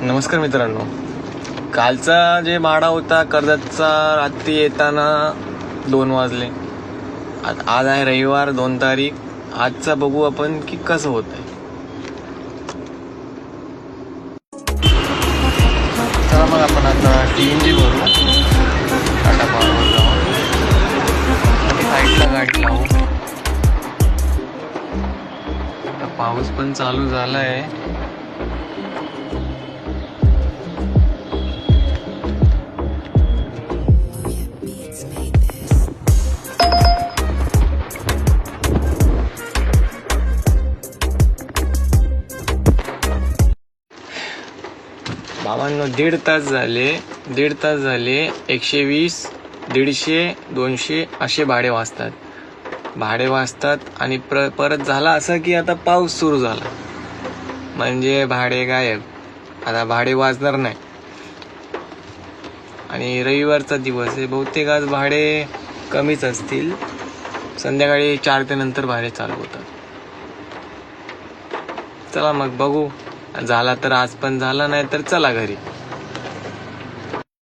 नमस्कार मित्रांनो, कालचा जे भाडा होता कर्जतचा रात्री येताना 2 वाजले. आज आहे रविवार 2 तारीख. आजचा बघू आपण की कसं होत आहे. चला मग आपण आता TNG भरू, टाटा पॉवरवर जाऊ, साईडला गाडी लावू. आता पाऊस पण चालू झाला आहे. बाबांनो, दीड तास झाले 120, 150, 200 असे भाडे वाजतात आणि परत झाला असं की आता पाऊस सुरू झाला म्हणजे भाडे गायब. आता भाडे वाजणार नाही आणि रविवारचा दिवस आहे, बहुतेक आज भाडे कमीच असतील. संध्याकाळी 4 ते नंतर भाडे चालू होतात. चला मग बघू, झाला तर आज पण झाला, नाही तर चला घरी.